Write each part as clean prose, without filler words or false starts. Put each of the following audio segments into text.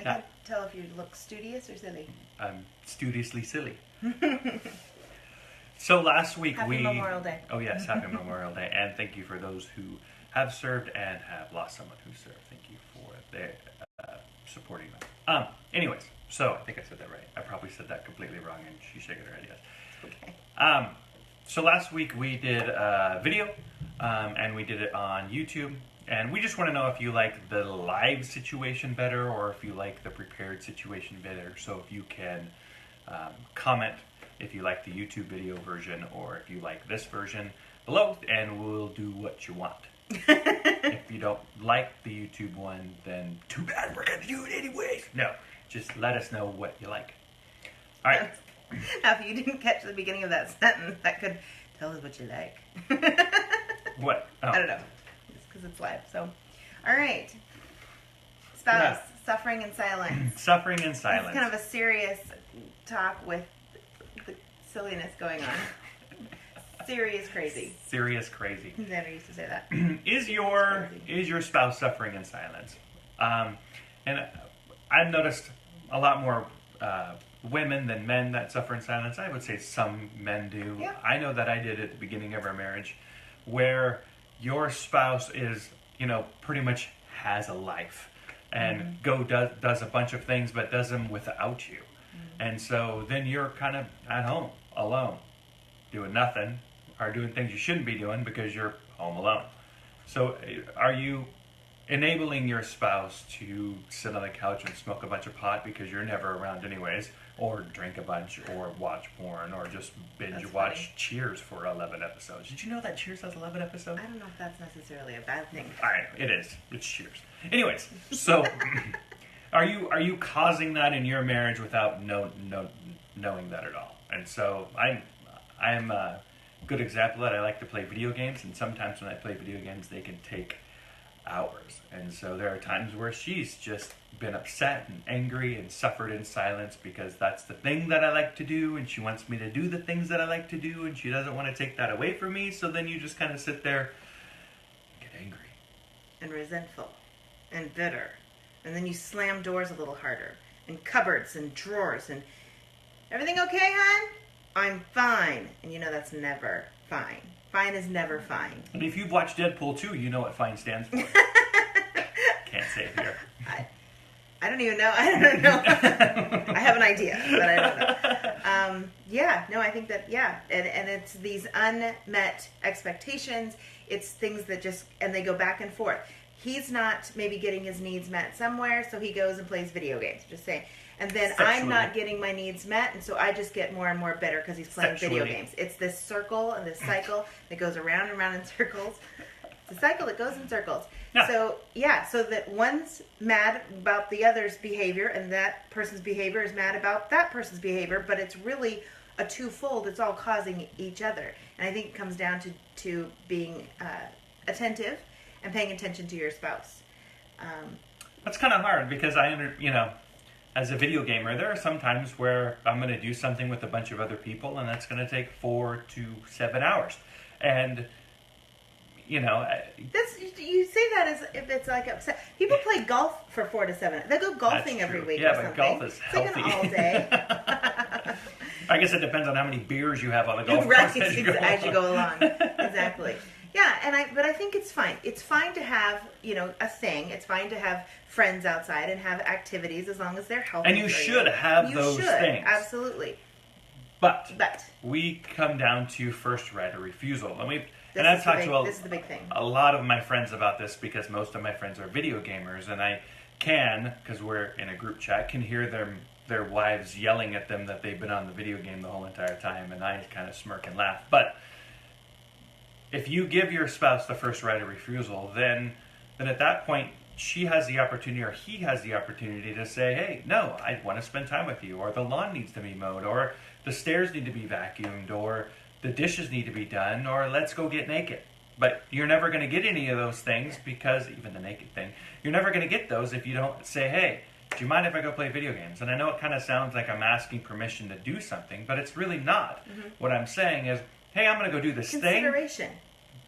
I can't tell if you look studious or silly. I'm studiously silly. So last week Happy Memorial Day. Oh yes, happy Memorial Day, and thank you for those who have served and have lost someone who served. Thank you for their supporting them. Anyways, so I think I said that right. I probably said that completely wrong, and she's shaking her head yes. Okay. So last week we did a video, and we did it on YouTube. And we just want to know if you like the live situation better or if you like the prepared situation better. So if you can comment if you like the YouTube video version or if you like this version below, and we'll do what you want. If you don't like the YouTube one, then too bad, we're going to do it anyways. No, just let us know what you like. All right. Now, if you didn't catch the beginning of that sentence, that could tell us what you like. What? Oh. I don't know. It's because it's live. So, all right. Spouse, suffering in silence. Suffering in silence. It's kind of a serious talk with the silliness going on. Serious crazy. Serious crazy. Xander used to say that. Is your spouse suffering in silence? And I've noticed a lot more women than men that suffer in silence. I would say some men do. Yeah. I know that I did at the beginning of our marriage, where your spouse is, pretty much has a life and does a bunch of things, but does them without you. And so then you're kind of at home alone, doing nothing, or doing things you shouldn't be doing because you're home alone. So are you enabling your spouse to sit on the couch and smoke a bunch of pot because you're never around anyways, or drink a bunch, or watch porn, or just binge watch Cheers for 11 episodes? Did you know that Cheers has 11 episodes? I don't know if that's necessarily a bad thing. I know, it is. It's Cheers. Anyways, so are you causing that in your marriage without knowing that at all? And so I'm a good example that I like to play video games, and sometimes when I play video games, they can take hours. And so there are times where she's just been upset and angry and suffered in silence because that's the thing that I like to do, and she wants me to do the things that I like to do, and she doesn't want to take that away from me. So then you just kind of sit there and get angry and resentful and bitter, and then you slam doors a little harder, and cupboards and drawers, and everything okay, hon? I'm fine. And that's never fine. Fine is never fine. And if you've watched Deadpool 2, you know what fine stands for. Can't say it here. I don't even know. I don't know. I have an idea, but I don't know. I think that, and it's these unmet expectations. It's things that and they go back and forth. He's not maybe getting his needs met somewhere, so he goes and plays video games. Just saying. And then Sexually. I'm not getting my needs met, and so I just get more and more bitter because he's playing video games. It's this circle and this cycle that goes around and around in circles. It's a cycle that goes in circles. Yeah. So that one's mad about the other's behavior, and that person's behavior is mad about that person's behavior, but it's really a twofold. It's all causing each other. And I think it comes down to being attentive and paying attention to your spouse. That's kind of hard because as a video gamer, there are some times where I'm going to do something with a bunch of other people, and that's going to take 4 to 7 hours. And, you say that as if it's like upset. People play golf for 4 to 7. They go golfing every week or something. Yeah, but golf is healthy. It's like an all day. I guess it depends on how many beers you have on the golf course right, as you go along. Exactly. Yeah, but I think it's fine. It's fine to have, a thing. It's fine to have friends outside and have activities as long as they're healthy. And you should have those things. Absolutely. But we come down to first right of refusal. I've talked to this is the big thing. A lot of my friends about this because most of my friends are video gamers, and I can, because we're in a group chat, can hear their wives yelling at them that they've been on the video game the whole entire time, and I kind of smirk and laugh. But if you give your spouse the first right of refusal, then at that point, she has the opportunity, or he has the opportunity to say, hey, no, I want to spend time with you, or the lawn needs to be mowed, or the stairs need to be vacuumed, or the dishes need to be done, or let's go get naked. But you're never going to get any of those things because, even the naked thing, you're never going to get those if you don't say, hey, do you mind if I go play video games? And I know it kind of sounds like I'm asking permission to do something, but it's really not. Mm-hmm. What I'm saying is, hey, I'm going to go do this thing. Consideration.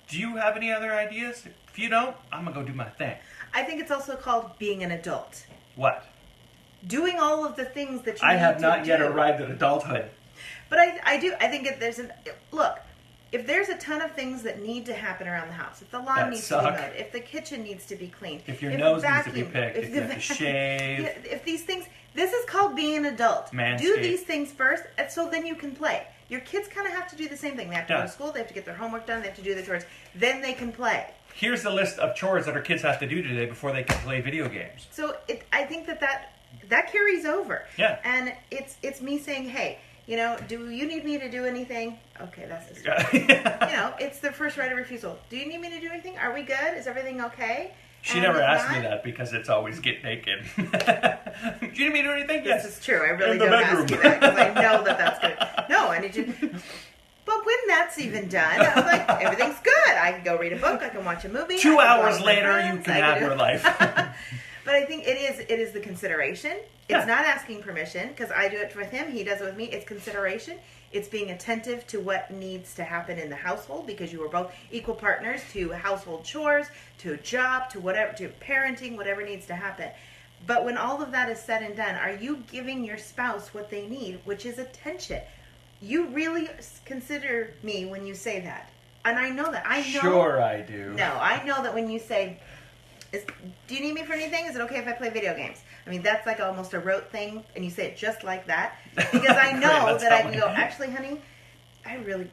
Do you have any other ideas? If you don't, I'm going to go do my thing. I think it's also called being an adult. What? doing all of the things that you I need have to not yet do. arrived at adulthood. But I think look, if there's a ton of things that need to happen around the house, if the lawn That needs suck. to be mowed, if the kitchen needs to be cleaned, If your the nose needs to be vacuum- picked, if you have to shave. Yeah, if these things, this is called being an adult. Manscaped. Do these things first, and so then you can play. Your kids kind of have to do the same thing. They have to go Yeah. to school, they have to get their homework done, they have to do their chores. Then they can play. Here's the list of chores that our kids have to do today before they can play video games. So I think that carries over. Yeah. And it's me saying, hey, do you need me to do anything? Okay, that's the story. It's the first right of refusal. Do you need me to do anything? Are we good? Is everything okay? She And never if asked not, me that because it's always get naked. Do you need me to do anything? This Yes. is true. I really In the don't bedroom. ask you that because I know that's good. No, I need you. But when that's even done, I was like, everything's good. I can go read a book. I can watch a movie. 2 I can go out hours with my later, friends, you can I have do- your life. But I think it is the consideration. It's Yeah. not asking permission because I do it with him. He does it with me. It's consideration. It's being attentive to what needs to happen in the household because you are both equal partners to household chores, to a job, to whatever, to parenting, whatever needs to happen. But when all of that is said and done, are you giving your spouse what they need, which is attention? You really consider me when you say that. And I know that. I know. Sure I do. No, I know that when you say, do you need me for anything? Is it okay if I play video games? I mean, that's like almost a rote thing, and you say it just like that. Because I know Great, that I tell can me. go, actually, honey,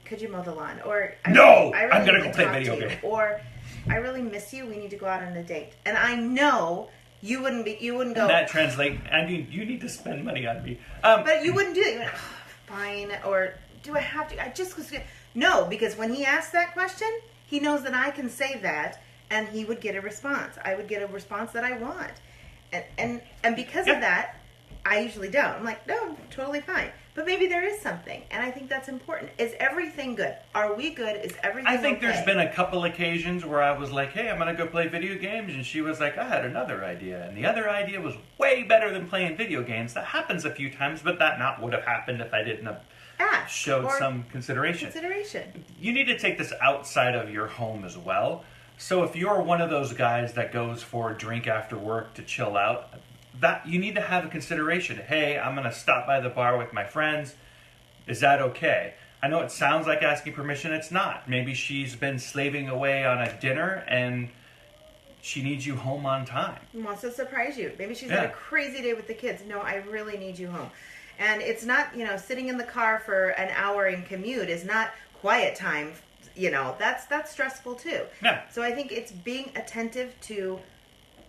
could you mow the lawn? Or, No! I I'm gonna need go to play talk video to you. games. Or, I really miss you, we need to go out on a date. And I know you wouldn't go, That translate. I mean, you need to spend money on me. but you wouldn't do that. You went, oh, fine, or do I have to? I just was no, because when he asked that question, he knows that I can say that, and he would get a response. I would get a response that I want, and because of that, I usually don't. I'm like, no, totally fine. But maybe there is something, and I think that's important. Is everything good? Are we good? Is everything? I think okay? there's been a couple occasions where I was like, hey, I'm going to go play video games. And she was like, I had another idea. And the other idea was way better than playing video games. That happens a few times, but that not would have happened if I didn't have Ask showed or some consideration. You need to take this outside of your home as well. So if you're one of those guys that goes for a drink after work to chill out, that you need to have a consideration. Hey, I'm going to stop by the bar with my friends. Is that okay? I know it sounds like asking permission. It's not. Maybe she's been slaving away on a dinner and she needs you home on time. Wants to surprise you. Maybe she's Yeah. had a crazy day with the kids. No, I really need you home. And it's not, sitting in the car for an hour in commute is not quiet time. That's stressful too. Yeah. So I think it's being attentive to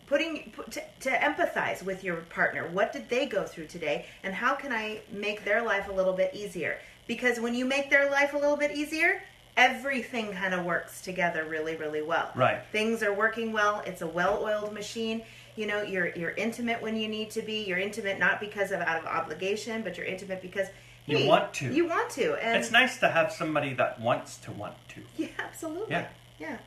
to empathize with your partner. What did they go through today, and how can I make their life a little bit easier? Because when you make their life a little bit easier, everything kind of works together really, really well. Right. Things are working well. It's a well-oiled machine. You're intimate when you need to be. You're intimate not because out of obligation, but you're intimate because You want to. You want to. And It's nice to have somebody that wants to want to. yeah, absolutely. Yeah. Yeah.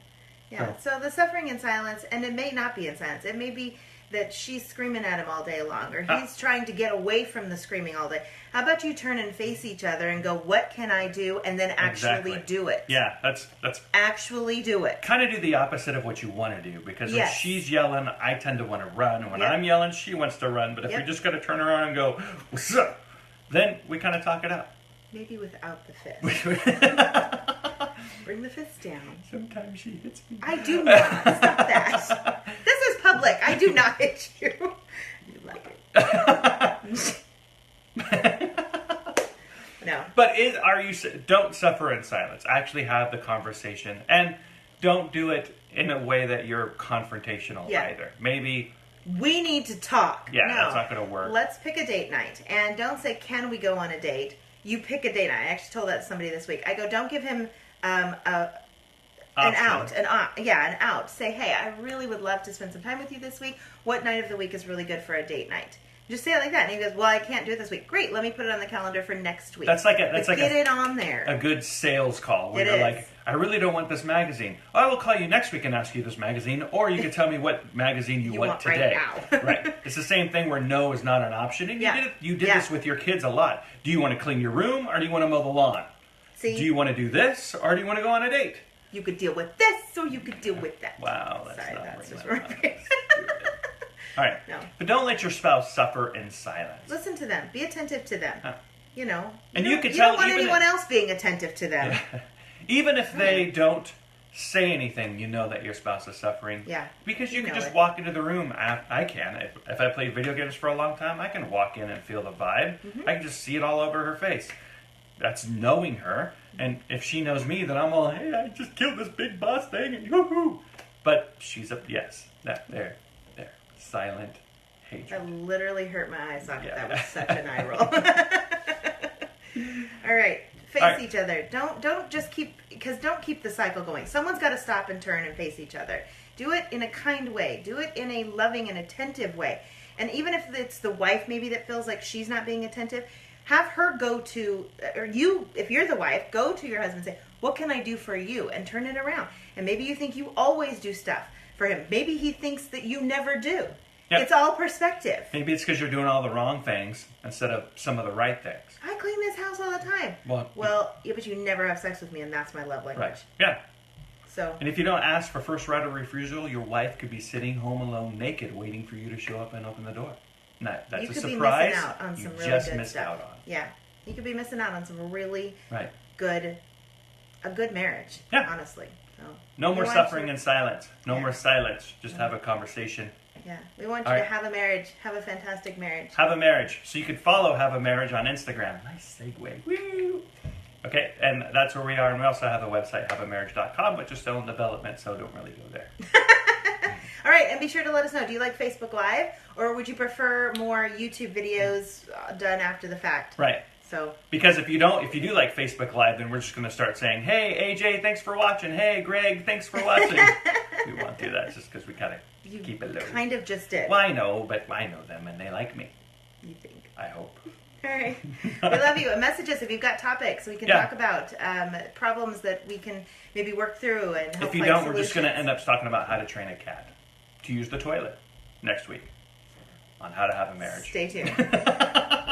Yeah. So the suffering in silence, and it may not be in silence. It may be that she's screaming at him all day long, or he's trying to get away from the screaming all day. How about you turn and face each other and go, what can I do? And then actually do it. Yeah, that's Actually do it. kind of do the opposite of what you want to do, because when Yes. she's yelling, I tend to want to run, and when Yep. I'm yelling, she wants to run. But if we Yep. just got to turn around and go, what's up? Then we kind of talk it out. Maybe without the fist. Bring the fist down. Sometimes she hits me. I do not. Stop that. This is public. I do not hit you. You like it. No. But don't suffer in silence. Actually have the conversation, and don't do it in a way that you're confrontational Yeah. either. Maybe, We need to talk. yeah, No. that's not going to work. Let's pick a date night. And don't say, can we go on a date? You pick a date night. I actually told that to somebody this week. I go, don't give him an Option. out. Say, hey, I really would love to spend some time with you this week. What night of the week is really good for a date night? Just say it like that. And he goes, well, I can't do it this week. Great, let me put it on the calendar for next week. That's like get it on there. a good sales call where It you're is. like, I really don't want this magazine. I will call you next week and ask you this magazine, or you can tell me what magazine you want want right today. now. Right. It's the same thing where no is not an option. And Yeah. you did Yeah. this with your kids a lot. Do you want to clean your room, or do you want to mow the lawn? See, Do you want to do this, or do you want to go on a date? you could deal with this or you could deal with that. Wow, that's Sorry, not that's bringing just that up. right. All right. No. But don't let your spouse suffer in silence. Listen to them. Be attentive to them. Huh. You know. And you could you tell don't want even anyone else being attentive to them. Even if they don't say anything, you know that your spouse is suffering. Yeah. Because you can know just it. walk into the room. I can. If I played video games for a long time, I can walk in and feel the vibe. Mm-hmm. I can just see it all over her face. That's knowing her. And if she knows me, then I'm all, hey, I just killed this big boss thing and woohoo. But she's a, yes, there. Silent hatred. That literally hurt my eye socket. Yeah. That was such an eye roll. All right. Face All right. each other. Don't just keep the cycle going. Someone's got to stop and turn and face each other. Do it in a kind way. Do it in a loving and attentive way. And even if it's the wife maybe that feels like she's not being attentive, have her go to, or you, if you're the wife, go to your husband and say, what can I do for you? And turn it around. And maybe you think you always do stuff for him. Maybe he thinks that you never do. Yep. It's all perspective. Maybe it's because you're doing all the wrong things instead of some of the right things. I clean this house all the time. Well, Yeah, but you never have sex with me, and that's my love language. right. Yeah. So, And if you don't ask for first right of refusal, your wife could be sitting home alone naked waiting for you to show up and open the door. That's you a could surprise be missing out on some you really just good missed stuff. out on. Yeah, you could be missing out on some really Right. a good marriage. Yeah. Honestly. So, No we more want suffering you- in silence. No Yeah. more silence. Just have a conversation. Yeah, we want you All to right. have a marriage, have a fantastic marriage. Have a marriage. So you can follow Have a Marriage on Instagram. Nice segue. Woo! Okay, and that's where we are. And we also have a website, haveamarriage.com, but just still in development, so don't really go there. All right, and be sure to let us know. Do you like Facebook Live, or would you prefer more YouTube videos done after the fact? Right. So, Because if you do like Facebook Live, then we're just going to start saying, hey, AJ, thanks for watching. Hey, Greg, thanks for watching. We won't do that just because we kind of you keep it low. kind of just did. Well, I know, but I know them and they like me. You think. I hope. All right. We love you. And message us if you've got topics we can Yeah. talk about, problems that we can maybe work through and help If you find don't, we're just going to solutions. end up talking about how to train a cat to use the toilet next week on how to have a marriage. Stay tuned.